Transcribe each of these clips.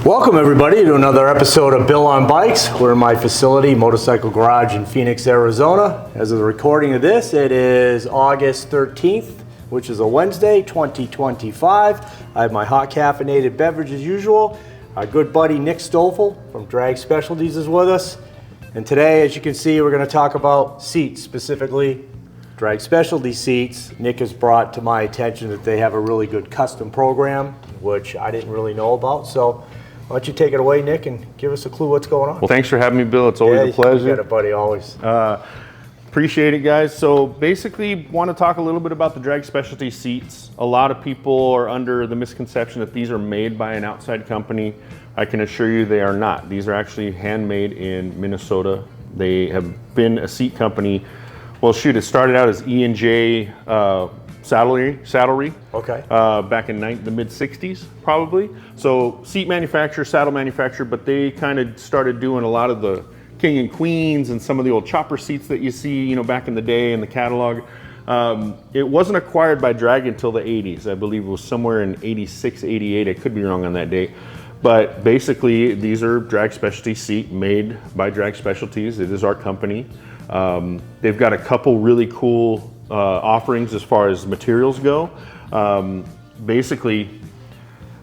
Welcome everybody to another episode of Bill on Bikes. We're in my facility, Motorcycle Garage in Phoenix, Arizona. As of the recording of this, it is August 13th, which is a Wednesday, 2025. I have my hot caffeinated beverage as usual. Our good buddy Nick Stofle from Drag Specialties is with us. And today, as you can see, we're going to talk about seats, specifically Drag Specialty seats. Nick has brought to my attention that they have a really good custom program, which I didn't really know about. So why don't you take it away, Nick, and give us a clue what's going on. Well, thanks for having me, Bill. It's always a pleasure. You got it, buddy, always. Appreciate it, guys. So basically, want to talk a little bit about the Drag Specialty seats. A lot of people are under the misconception that these are made by an outside company. I can assure you they are not. These are actually handmade in Minnesota. They have been a seat company. Well, shoot, it started out as E&J saddlery. Okay. Back in the mid 60s, probably. So seat manufacturer, saddle manufacturer, but they kind of started doing a lot of the King and Queens and some of the old chopper seats that you see, you know, back in the day in the catalog. It wasn't acquired by Drag until the 80s. I believe it was somewhere in 86, 88. I could be wrong on that date. But basically, these are Drag Specialty seat made by Drag Specialties. It is our company. They've got a couple really cool offerings as far as materials go. Basically,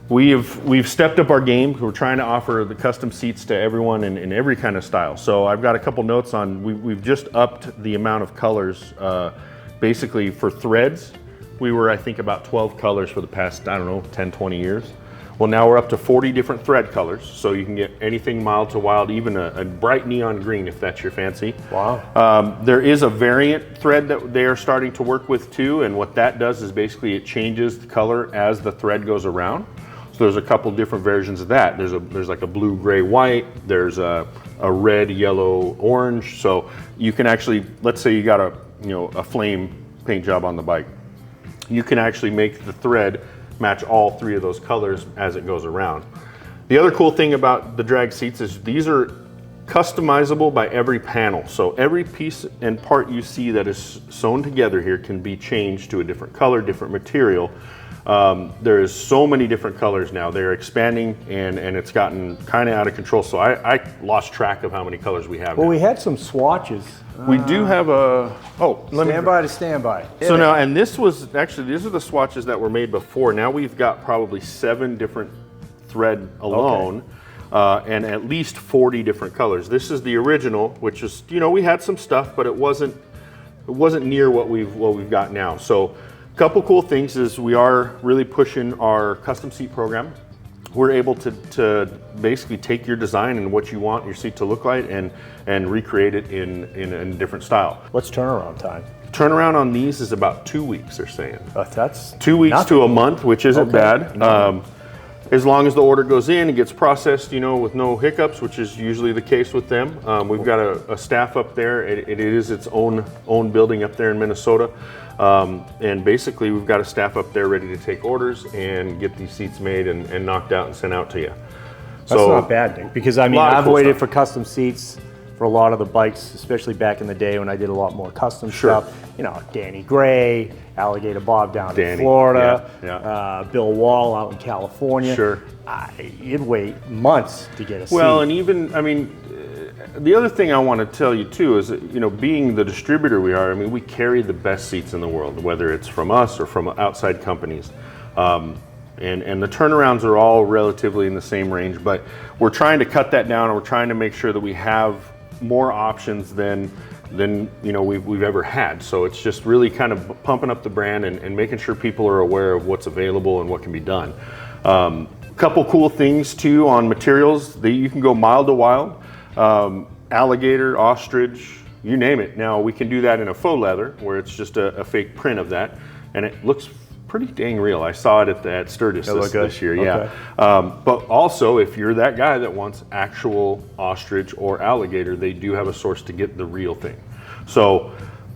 we've stepped up our game. We're trying to offer the custom seats to everyone in every kind of style. So I've got a couple notes on, we've just upped the amount of colors. Basically for threads, we were, I think, about 12 colors for the past, I don't know, 10, 20 years. Well, now we're up to 40 different thread colors. So you can get anything mild to wild, even a bright neon green if that's your fancy. Wow. There is a variant thread that they are starting to work with too. And what that does is basically it changes the color as the thread goes around. So there's a couple different versions of that. There's like a blue, gray, white. There's a red, yellow, orange. So you can actually, let's say you got a flame paint job on the bike. You can actually make the thread match all three of those colors as it goes around. The other cool thing about the Drag seats is these are customizable by every panel. So every piece and part you see that is sewn together here can be changed to a different color, different material. There is so many different colors now. They're expanding and it's gotten kind of out of control. So I lost track of how many colors we have. Well, now. we had some swatches. We do have a, Stand by. So now, and this was actually, these are the swatches that were made before. Now we've got probably 7 different thread alone. Okay. And at least 40 different colors. This is the original, which is, you know, we had some stuff, but it wasn't near what we've got now. So a couple cool things is we are really pushing our custom seat program. We're able to basically take your design and what you want your seat to look like and recreate it in a different style. What's turnaround time? Turnaround on these is about 2 weeks, they're saying. That's 2 weeks nothing. to a month, which isn't bad. As long as the order goes in and gets processed, you know, with no hiccups, which is usually the case with them. We've got a staff up there. It is its own building up there in Minnesota. And basically we've got a staff up there ready to take orders and get these seats made and knocked out and sent out to you. That's not bad, Nick, because I mean, I've cool waited stuff for custom seats for a lot of the bikes, especially back in the day when I did a lot more custom stuff. You know, Danny Gray, Alligator Bob down in Florida, Bill Wall out in California. Sure. You'd wait months to get a seat. Well, and even, I mean, the other thing I want to tell you too is that, you know, being the distributor we are, I mean, we carry the best seats in the world, whether it's from us or from outside companies. And the turnarounds are all relatively in the same range, but we're trying to cut that down and we're trying to make sure that we have more options than you know we've ever had. So it's just really kind of pumping up the brand and making sure people are aware of what's available and what can be done. Couple cool things too on materials. You can go mild to wild, alligator, ostrich, you name it. Now we can do that in a faux leather where it's just a fake print of that, and it looks pretty dang real. I saw it at Sturgis this year, yeah. But also, if you're that guy that wants actual ostrich or alligator, they do have a source to get the real thing. So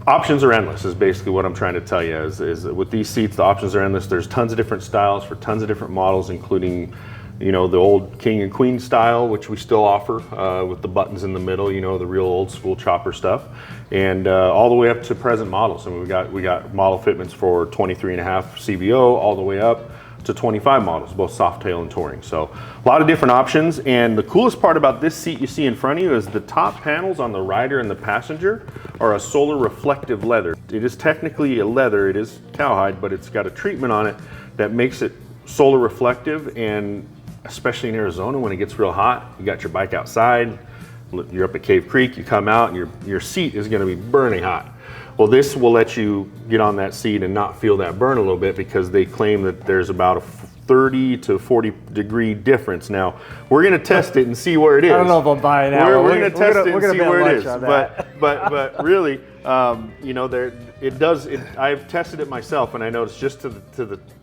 options are endless is basically what I'm trying to tell you is with these seats, the options are endless. There's tons of different styles for tons of different models, including, you know, the old King and Queen style, which we still offer with the buttons in the middle, you know, the real old school chopper stuff, and all the way up to present models. And we got model fitments for 23.5 CVO all the way up to 25 models, both Softail and Touring. So a lot of different options. And the coolest part about this seat you see in front of you is the top panels on the rider and the passenger are a solar reflective leather. It is technically a leather, it is cowhide, but it's got a treatment on it that makes it solar reflective. And especially in Arizona when it gets real hot, you got your bike outside, you're up at Cave Creek, you come out and your seat is going to be burning hot. Well, this will let you get on that seat and not feel that burn a little bit, because they claim that there's about a 30 to 40 degree difference. Now, we're going to test it and see where it is. I don't know if I'm buying that. We're going to test it and see where it is. But Really, you know, I've tested it myself, and I noticed just to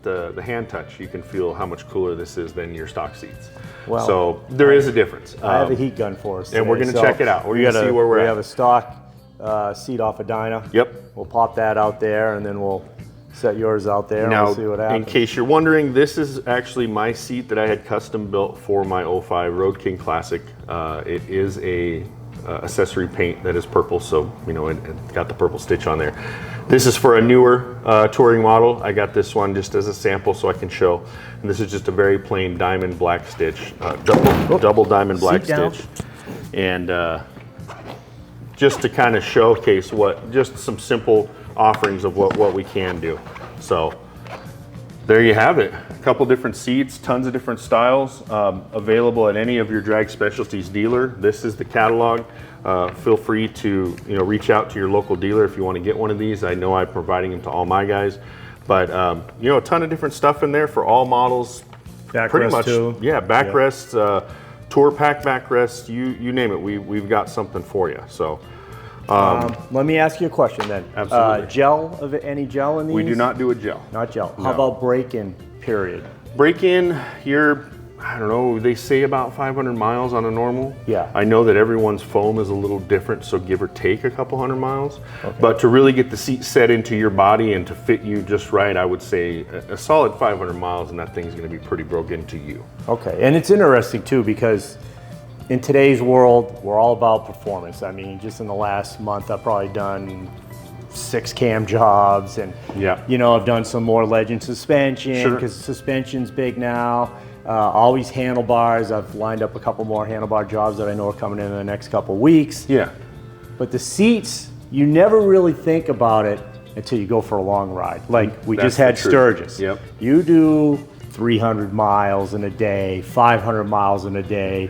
the hand touch, you can feel how much cooler this is than your stock seats. Well, so there is a difference. I have a heat gun for us today, and we're going to check it out. We're going to see where we're at. We have a stock seat off of Dyna. Yep. We'll pop that out there, and then we'll set yours out there, now, and we'll see what happens. In case you're wondering, this is actually my seat that I had custom built for my 05 Road King Classic. It is a accessory paint that is purple, so you know it got the purple stitch on there. This is for a newer touring model. I got this one just as a sample so I can show. And this is just a very plain diamond black stitch, double diamond black stitch. And just to kind of showcase just some simple offerings of what we can do. So there you have it. A couple different seats, tons of different styles, available at any of your Drag Specialties dealer. This is the catalog. Feel free to reach out to your local dealer if you want to get one of these. I know I'm providing them to all my guys, but a ton of different stuff in there for all models. Pretty much, too. Yeah, backrests, tour pack backrests, you name it. We've got something for you. So. Let me ask you a question then. Absolutely. Any gel in these? We do not do a gel. Not gel. No. How about break-in period? Break-in, I don't know, they say about 500 miles on a normal. Yeah. I know that everyone's foam is a little different, so give or take a couple hundred miles. Okay. But to really get the seat set into your body and to fit you just right, I would say a solid 500 miles and that thing's gonna be pretty broken to you. Okay, and it's interesting too, because in today's world, we're all about performance. I mean, just in the last month, I've probably done 6 cam jobs, and I've done some more Legend suspension, because suspension's big now. Always handlebars. I've lined up a couple more handlebar jobs that I know are coming in the next couple weeks. Yeah. But the seats, you never really think about it until you go for a long ride. Like we just had Sturgis. Yep. You do 300 miles in a day, 500 miles in a day.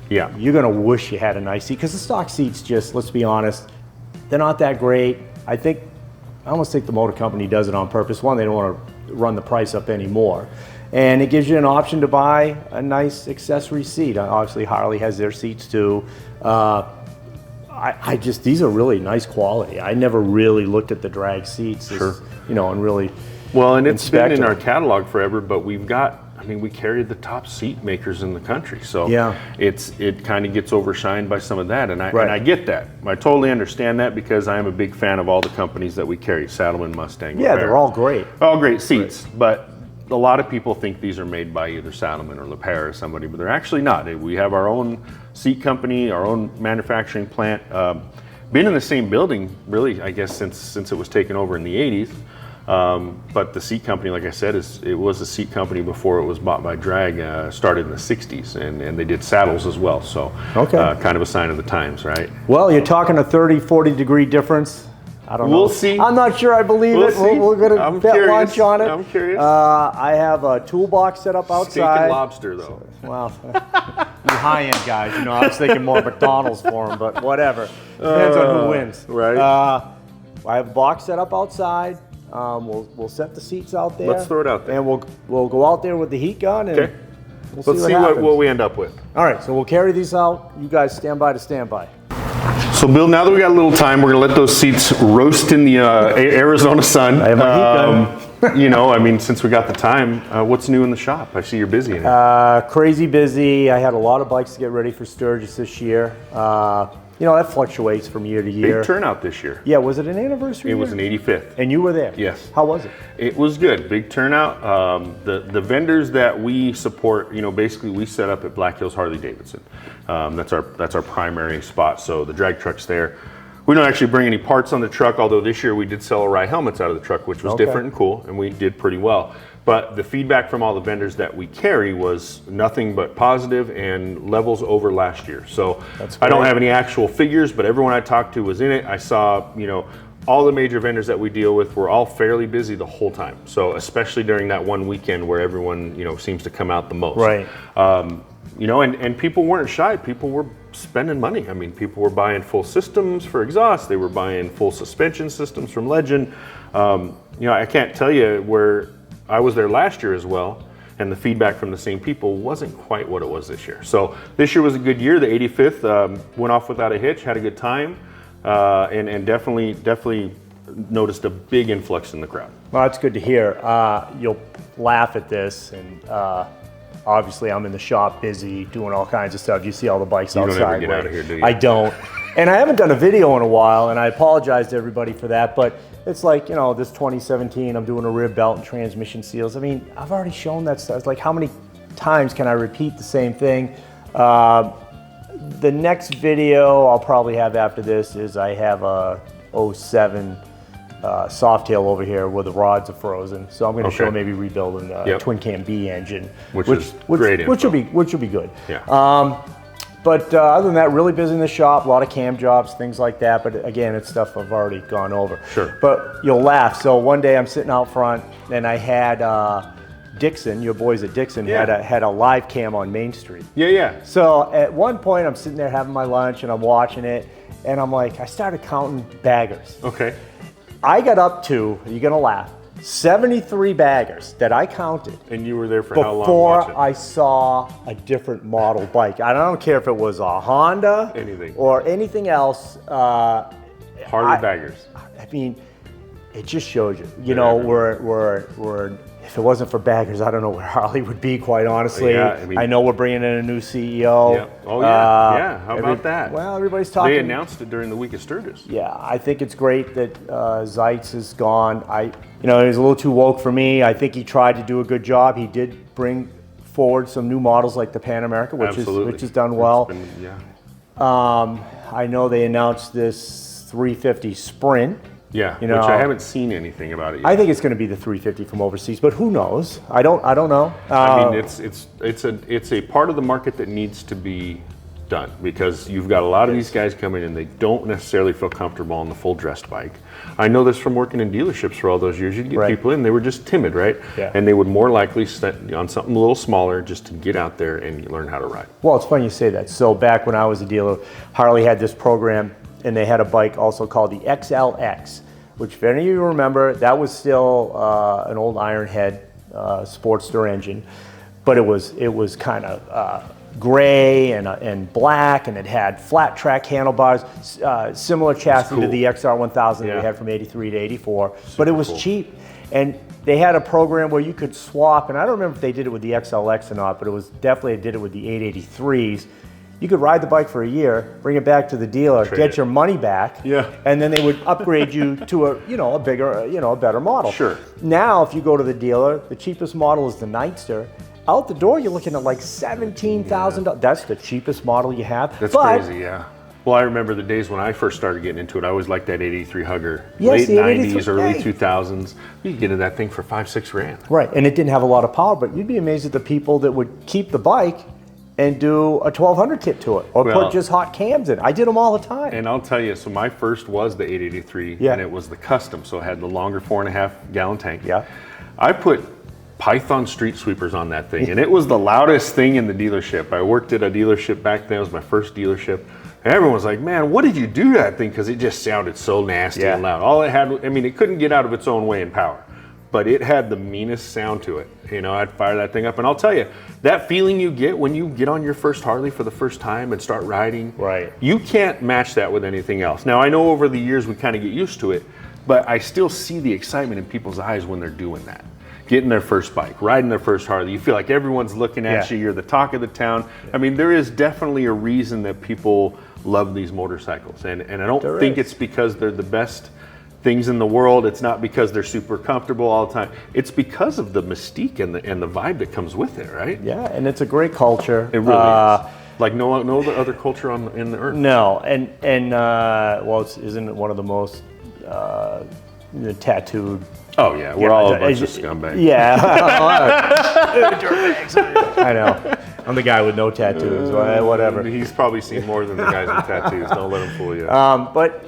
Yeah. You're gonna wish you had a nice seat, because the stock seats, just, let's be honest, they're not that great. I almost think the motor company does it on purpose. One, they don't want to run the price up anymore. And it gives you an option to buy a nice accessory seat. Obviously Harley has their seats too. These are really nice quality. I never really looked at the drag seats, and really well, and it's been in our catalog forever, but we carry the top seat makers in the country. So it kind of gets overshined by some of that. And I get that. I totally understand that, because I am a big fan of all the companies that we carry, Saddlemen, Mustang. Yeah, they're all great. All great seats. Right. But a lot of people think these are made by either Saddlemen or LePere or somebody, but they're actually not. We have our own seat company, our own manufacturing plant. Been in the same building, really, I guess, since it was taken over in the 80s. But the seat company, like I said, it was a seat company before it was bought by Drag, started in the 60s, and they did saddles as well. So kind of a sign of the times, right? Well, you're talking a 30, 40 degree difference. I don't know. We'll see. I'm not sure I believe it. We're going to bet lunch on it. I'm curious. I have a toolbox set up outside. Steak and lobster, though. Well, you high-end guys. I was thinking more McDonald's for them, but whatever. Depends on who wins. Right. I have a box set up outside. We'll set the seats out there. Let's throw it out there. And we'll go out there with the heat gun, and let's see what we end up with. All right, so we'll carry these out. You guys stand by to stand by. So Bill, now that we got a little time, we're gonna let those seats roast in the Arizona sun. I have my heat gun. Since we got the time, what's new in the shop? I see you're busy. Crazy busy. I had a lot of bikes to get ready for Sturgis this year. That fluctuates from year to year. Big turnout this year. Yeah, was it an anniversary year? It was an 85th. And you were there? Yes. How was it? It was good. Big turnout. The vendors that we support, basically we set up at Black Hills Harley-Davidson. That's our primary spot. So the drag truck's there. We don't actually bring any parts on the truck, although this year we did sell Rye helmets out of the truck, which was different and cool, and we did pretty well. But the feedback from all the vendors that we carry was nothing but positive and levels over last year. So I don't have any actual figures, but everyone I talked to was in it. I saw, all the major vendors that we deal with were all fairly busy the whole time. So especially during that one weekend where everyone, seems to come out the most. Right. And people weren't shy. People were spending money. I mean, people were buying full systems for exhaust. They were buying full suspension systems from Legend. I can't tell you where I was there last year as well, and the feedback from the same people wasn't quite what it was this year. So this year was a good year. The 85th went off without a hitch, had a good time, and definitely noticed a big influx in the crowd. Well, that's good to hear. You'll laugh at this, and obviously I'm in the shop busy doing all kinds of stuff. You see all the bikes outside. You don't ever get out of here, do you? I don't. And I haven't done a video in a while, and I apologize to everybody for that, but it's like, this 2017, I'm doing a rear belt and transmission seals. I mean, I've already shown that stuff. It's like, how many times can I repeat the same thing? The next video I'll probably have after this is I have a 07 Softail over here where the rods are frozen. So I'm going to show maybe rebuilding a twin cam B engine, which is great info. which will be good. Yeah. But other than that, really busy in the shop, a lot of cam jobs, things like that. But again, it's stuff I've already gone over. Sure. But you'll laugh. So one day I'm sitting out front, and I had Dixon, your boys at Dixon, had a live cam on Main Street. Yeah. So at one point, I'm sitting there having my lunch, and I'm watching it, and I'm like, I started counting baggers. Okay. I got up to, you're gonna laugh, 73 baggers that I counted. And you were there for how long? Before I saw a different model bike. I don't care if it was a Honda or anything else. Harley baggers. I mean, it just shows you. We're if it wasn't for baggers, I don't know where Harley would be, quite honestly. Yeah, I know we're bringing in a new CEO. Yeah. Oh yeah. How about that? Well, everybody's talking. They announced it during the week of Sturgis. Yeah, I think it's great that Zeitz is gone. He was a little too woke for me. I think he tried to do a good job. He did bring forward some new models like the Pan America, which is done well. I know they announced this 350 Sprint. Yeah, which I haven't seen anything about it yet. I think it's going to be the 350 from overseas, but who knows? I don't know. I mean, it's a part of the market that needs to be done, because you've got a lot of these guys coming in, they don't necessarily feel comfortable on the full dressed bike. I know this from working in dealerships for all those years. You'd get people in, they were just timid, right? Yeah. And they would more likely sit on something a little smaller just to get out there and learn how to ride. Well, it's funny you say that. So back when I was a dealer, Harley had this program, and they had a bike also called the XLX, which if any of you remember, that was still an old Ironhead Sportster engine, but it was kind of gray and black, and it had flat track handlebars, similar chassis to the XR1000 that we had from 83 to 84, but it was cheap. And they had a program where you could swap, and I don't remember if they did it with the XLX or not, but it was definitely did it with the 883s. You could ride the bike for a year, bring it back to the dealer, get your money back, and then they would upgrade you to a bigger, a better model. Sure. Now, if you go to the dealer, the cheapest model is the Nightster. Out the door, you're looking at like $17,000. That's the cheapest model you have. That's crazy, yeah. Well, I remember the days when I first started getting into it. I always liked that 83 Hugger. Yes, late 90s, early 2000s. You could get into that thing for $5-6 grand. Right, and it didn't have a lot of power, but you'd be amazed at the people that would keep the bike and do a 1200 kit to it, or put just hot cams in. I did them all the time. And I'll tell you, so my first was the 883, and it was the custom, so it had the longer 4.5 gallon tank. Yeah. I put Python street sweepers on that thing, and it was the loudest thing in the dealership. I worked at a dealership back then. It was my first dealership. And everyone was like, man, what did you do to that thing? Because it just sounded so nasty and loud. All it had, it couldn't get out of its own way in power, but it had the meanest sound to it. I'd fire that thing up, and I'll tell you, that feeling you get when you get on your first Harley for the first time and start riding, you can't match that with anything else. Now, I know over the years we kind of get used to it, but I still see the excitement in people's eyes when they're doing that. Getting their first bike, riding their first Harley. You feel like everyone's looking at you. You're the talk of the town. I mean, there is definitely a reason that people love these motorcycles. And I don't think it's because they're the best things in the world. It's not because they're super comfortable all the time. It's because of the mystique and the vibe that comes with it, right? Yeah, and it's a great culture. It really is. Like no other culture in the earth. No, and well, isn't it one of the most tattooed. Oh yeah, we're all a bunch of scumbags. Yeah. Dirtbags. I know. I'm the guy with no tattoos, whatever. He's probably seen more than the guys with tattoos. Don't let him fool you. But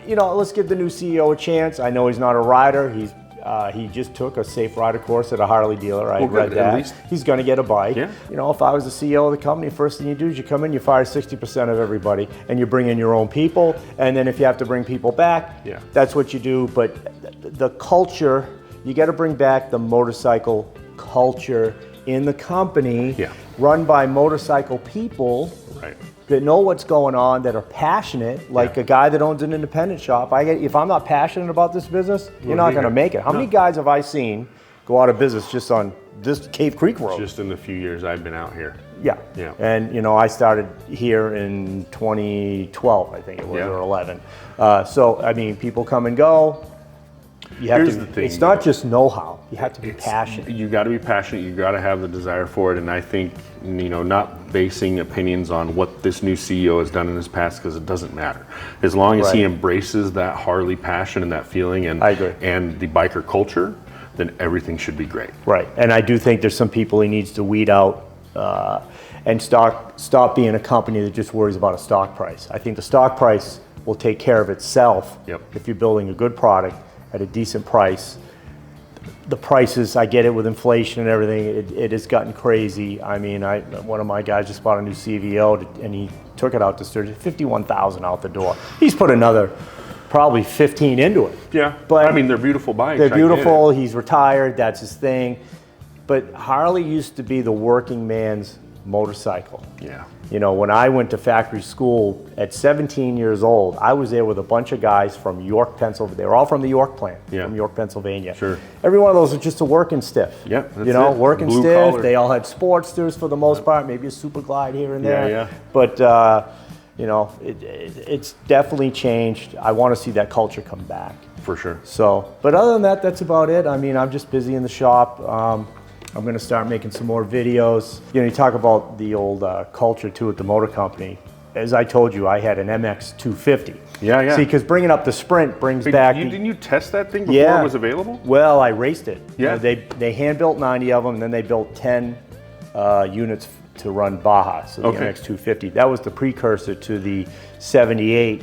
you know, let's give the new CEO a chance. I know he's not a rider. He just took a safe rider course at a Harley dealer. I read that. At least he's going to get a bike. Yeah. You know, if I was the CEO of the company, first thing you do is you come in, you fire 60% of everybody, and you bring in your own people. And then if you have to bring people back, that's what you do. But the culture, you got to bring back the motorcycle culture in the company, run by motorcycle people. Right. That know what's going on, that are passionate, like a guy that owns an independent shop. If I'm not passionate about this business, you're not going to make it. How many guys have I seen go out of business just on this Cave Creek road? Just in the few years I've been out here. Yeah. And you know, I started here in 2012, I think it was, or 11. So I mean, people come and go. Here's the thing. It's not just know-how. You have to be passionate. You got to be passionate. You got to have the desire for it. And I think, you know, not basing opinions on what this new CEO has done in his past, because it doesn't matter. As long as he embraces that Harley passion and that feeling, and I agree, and the biker culture, then everything should be great. Right. And I do think there's some people he needs to weed out and stop being a company that just worries about a stock price. I think the stock price will take care of itself if you're building a good product at a decent price. The prices, I get it with inflation and everything, it has gotten crazy. I mean, one of my guys just bought a new CVO and he took it out to Sturgis, $51,000 out the door. He's put another probably 15 into it. Yeah, but I mean, they're beautiful bikes. They're beautiful, he's retired, that's his thing. But Harley used to be the working man's motorcycle. Yeah. You know, when I went to factory school at 17 years old, I was there with a bunch of guys from York, Pennsylvania. They were all from the York plant, from York, Pennsylvania. Sure. Every one of those was just a working stiff. Yeah, that's you know, it. working Blue stiff. collar. They all had Sportsters for the most part, maybe a Super Glide here and there. Yeah. But, you know, it's definitely changed. I want to see that culture come back. For sure. So, but other than that, that's about it. I mean, I'm just busy in the shop. I'm going to start making some more videos. You know, you talk about the old culture too at the motor company. As I told you, I had an MX 250. Yeah. See, because bringing up the Sprint brings back. Didn't you test that thing before it was available? Well, I raced it. Yeah. You know, they hand built 90 of them, and then they built 10 units to run Baja. So the MX 250. That was the precursor to the 78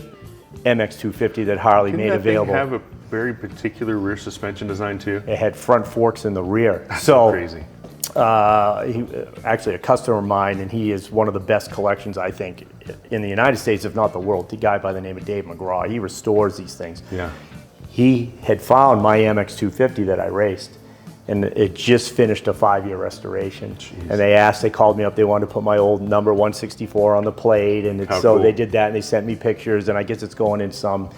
MX 250 that Harley made available. Didn't that thing have a very particular rear suspension design too? It had front forks in the rear. That's so crazy. He actually a customer of mine, and he is one of the best collections, I think, in the United States, if not the world. The guy by the name of Dave McGraw. He restores these things. Yeah. He had found my MX 250 that I raced, and it just finished a 5-year restoration. Jeez. And they called me up, they wanted to put my old number 164 on the plate, and cool. They did that, and they sent me pictures, and I guess it's going in some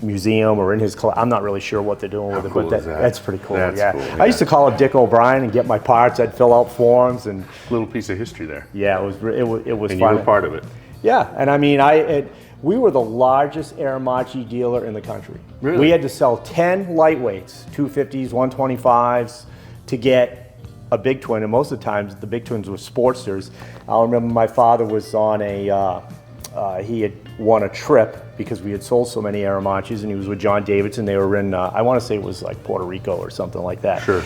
museum or in his I'm not really sure what they're doing with it, cool but that's pretty cool. That's cool, yeah. I used to call up Dick O'Brien and get my parts. I'd fill out forms and little piece of history there. Yeah, it was and fun. You were part of it. Yeah, and I mean, we were the largest Aramachi dealer in the country. Really? We had to sell 10 lightweights, 250s, 125s, to get a big twin, and most of the times the big twins were Sportsters. I remember my father was on he had won a trip because we had sold so many Aramachis, and he was with John Davidson. They were in, I want to say it was like Puerto Rico or something like that. Sure.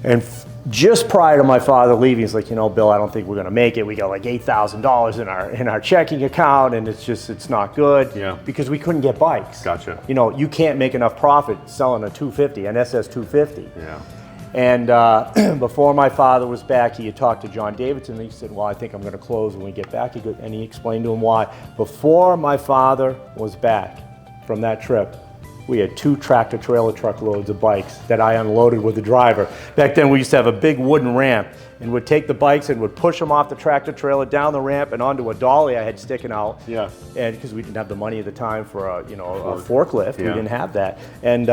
And just prior to my father leaving, he's like, you know, Bill, I don't think we're going to make it. We got like $8,000 in our checking account, and it's not good. Yeah. Because we couldn't get bikes. Gotcha. You know, you can't make enough profit selling a 250, an SS 250. Yeah. And before my father was back, he had talked to John Davidson, and he said, well, I think I'm going to close when we get back. And he explained to him why. Before my father was back from that trip, we had 2 tractor-trailer truckloads of bikes that I unloaded with the driver. Back then, we used to have a big wooden ramp, and would take the bikes and would push them off the tractor-trailer down the ramp and onto a dolly I had sticking out. Yeah. And because we didn't have the money at the time for a forklift, we didn't have that. And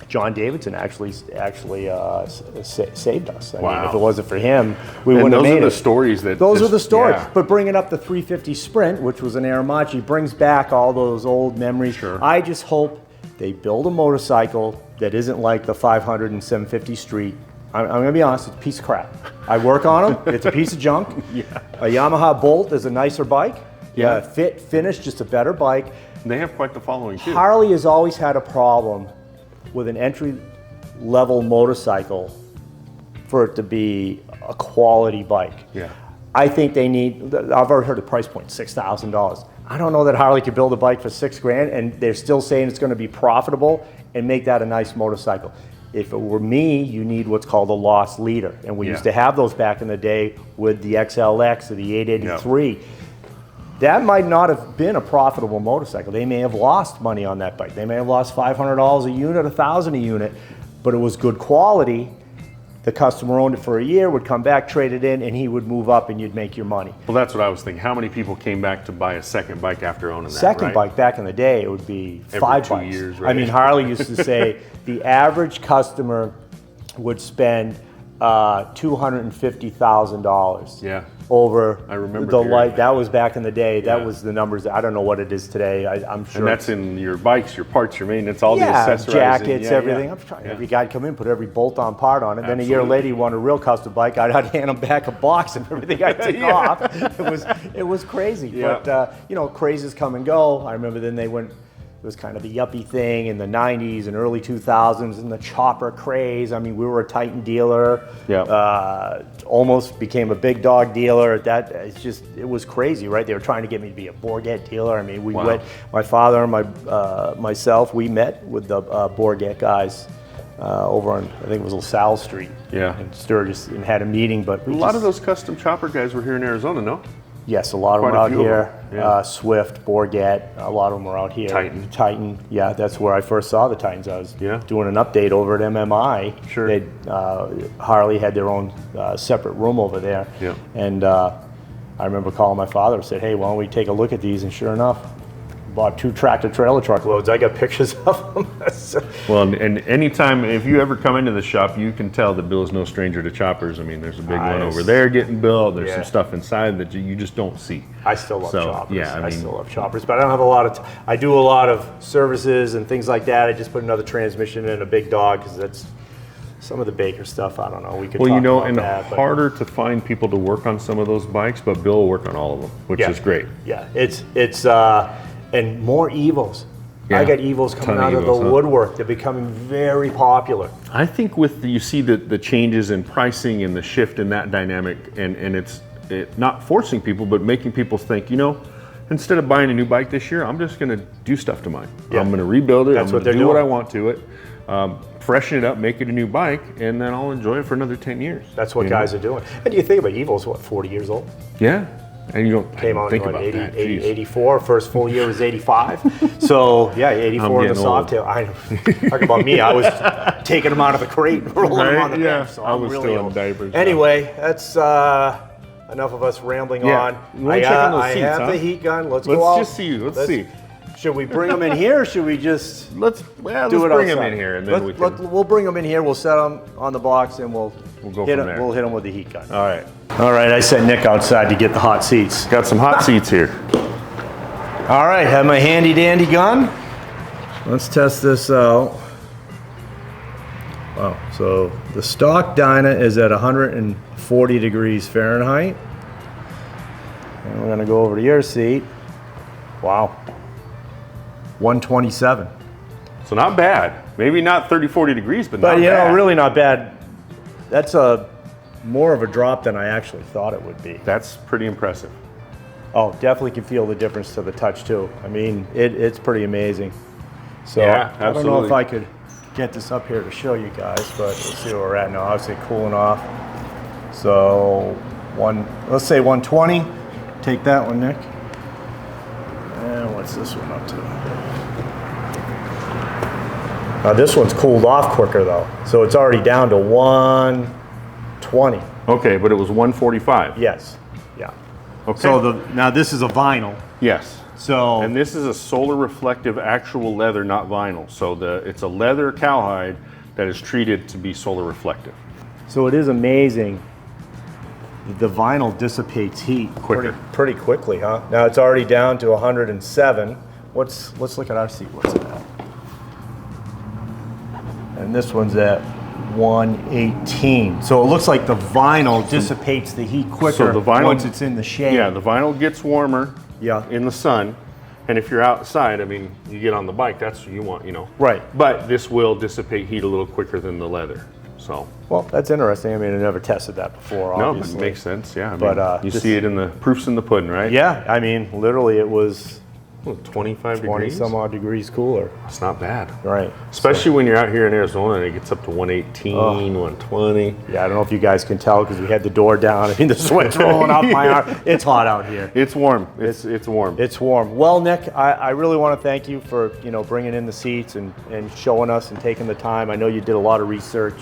John Davidson actually saved us. I mean, if it wasn't for him, we wouldn't have made it. Those are the stories that... Those are the stories. Yeah. But bringing up the 350 Sprint, which was an Aramachi, brings back all those old memories. Sure. I just hope they build a motorcycle that isn't like the 500 and 750 Street. I'm going to be honest, it's a piece of crap. I work on them. It's a piece of junk. Yeah. A Yamaha Bolt is a nicer bike. Yeah. Finish, just a better bike. They have quite the following, too. Harley has always had a problem with an entry level motorcycle for it to be a quality bike. Yeah. I think they need, I've already heard the price point, $6,000. I don't know that Harley could build a bike for $6,000 and they're still saying it's gonna be profitable and make that a nice motorcycle. If it were me, you need what's called a loss leader. And we used to have those back in the day with the XLX or the 883. That might not have been a profitable motorcycle. They may have lost money on that bike. They may have lost $500 a unit, $1,000 a unit, but it was good quality. The customer owned it for a year, would come back, trade it in, and he would move up and you'd make your money. Well, that's what I was thinking. How many people came back to buy a second bike after owning that, Second bike, back in the day, it would be Every 5 2 bikes. years, right? I mean, Harley used to say the average customer would spend $250,000 Yeah. over I remember the hearing light. That was back in the day. That Yeah. was the numbers. I don't know what it is today. I'm sure. And that's in your bikes, your parts, your maintenance, all the Yeah, accessories. jackets, everything. I'm trying. Every guy'd come in, put every bolt-on part on it. Then a year Absolutely. later, you want a real custom bike. I'd hand him back a box and everything I took off. It was crazy. Yeah. But you know, crazes come and go. I remember then they went. It was kind of the yuppie thing in the 90s and early 2000s and the chopper craze. I mean, we were a Titan dealer. Almost became a big dog dealer. It was crazy, right? They were trying to get me to be a Borgette dealer. I mean, we went, my father and myself, we met with the Borgette guys over on, I think it was LaSalle Street in Sturgis, and had a meeting. But A lot of those custom chopper guys were here in Arizona, no? Yes, a lot of them Quite are a out few of here. them, yeah. Swift, Borgette, a lot of them are out here. Titan, yeah, that's where I first saw the Titans. I was doing an update over at MMI. Sure. Harley had their own separate room over there. Yeah. And I remember calling my father and said, hey, why don't we take a look at these? And sure enough, bought 2 tractor trailer truck loads. I got pictures of them. Well, and anytime, if you ever come into the shop, you can tell that Bill is no stranger to choppers. I mean, there's a big one over there getting built. There's some stuff inside that you just don't see. I still love choppers. Yeah, I still love choppers, but I don't have a lot of. I do a lot of services and things like that. I just put another transmission in a big dog because that's some of the Baker stuff. I don't know. We could. Well, talk you know, about and that, harder to find people to work on some of those bikes, but Bill will work on all of them, which is great. Yeah, it's and more Evos. Yeah. I got Evos coming out of the woodwork. They're becoming very popular. I think you see the changes in pricing and the shift in that dynamic, and it's not forcing people, but making people think, you know, instead of buying a new bike this year, I'm just going to do stuff to mine. Yeah. I'm going to rebuild it. That's I'm what going to they're do what I doing. want to it, freshen it up, make it a new bike, and then I'll enjoy it for another 10 years. That's what guys are doing. And you think about Evo's, what, 40 years old? Yeah. And you don't Came out think in about 80, that. 80, Jeez. 84. First full year was 85. So yeah, 84 in the getting old. Softail. I talk about me. I was taking them out of the crate and rolling them on the Yeah. bench. So I I'm was really still in old. diapers. Anyway, that's enough of us rambling on. You wanna check on those seats, have huh? the heat gun. Let's go Let's out. just see. Let's see. Should we bring them in here, or should we just Let's do bring it them outside? in here, and then we'll bring them in here. We'll set them on the box, and we'll go hit from them. there. We'll hit them with the heat gun. All right. All right. I sent Nick outside to get the hot seats. Got some hot seats here. All right. Have my handy dandy gun. Let's test this out. Wow. So the stock Dyna is at 140 degrees Fahrenheit. And we're gonna go over to your seat. Wow. 127. So not bad. Maybe not 30, 40 degrees, but But not you bad. know, really not bad. That's more of a drop than I actually thought it would be. That's pretty impressive. Oh, definitely can feel the difference to the touch too. I mean, it's pretty amazing. So Yeah, I don't know absolutely. if I could get this up here to show you guys, but we'll see where we're at now. Obviously cooling off. So let's say 120. Take that one, Nick. And what's this one up to? Now this one's cooled off quicker though. So it's already down to 120. Okay, but it was 145. Yes. Yeah. Okay. So now this is a vinyl. Yes. So And this is a solar reflective actual leather, not vinyl. So it's a leather cowhide that is treated to be solar reflective. So it is amazing. The vinyl dissipates heat pretty quickly, huh? Now it's already down to 107. Let's look at our seat. What's it at? And this one's at 118. So it looks like the vinyl dissipates the heat quicker So the vinyl, once it's in the shade. Yeah, the vinyl gets warmer Yeah. in the sun, And if you're outside, I mean, you get on the bike, that's what you want, you know. Right. But this will dissipate heat a little quicker than the leather. So. Well, that's interesting. I mean, I never tested that before, No, obviously. but it makes sense, yeah. I But, mean, you see it in the proof's in the pudding, right? Yeah, I mean, literally it was 25 20 degrees? some odd degrees cooler. It's not bad. Right. Especially when you're out here in Arizona and it gets up to 118, 120. Yeah, I don't know if you guys can tell because we had the door down. I mean, the sweat's rolling off my arm. It's hot out here. It's warm. It's warm. It's warm. Well, Nick, I really want to thank you for, you know, bringing in the seats and showing us and taking the time. I know you did a lot of research.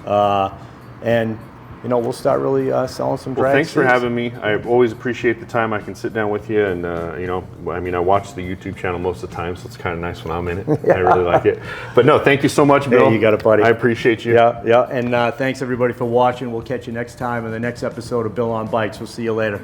And, you know, we'll start really selling some drag Thanks for seats. having me. I always appreciate the time I can sit down with you. And, you know, I mean, I watch the YouTube channel most of the time, so it's kind of nice when I'm in it. I really like it. But no, thank you so much, Bill. Hey, you got it, buddy. I appreciate you. Yeah. And thanks, everybody, for watching. We'll catch you next time in the next episode of Bill on Bikes. We'll see you later.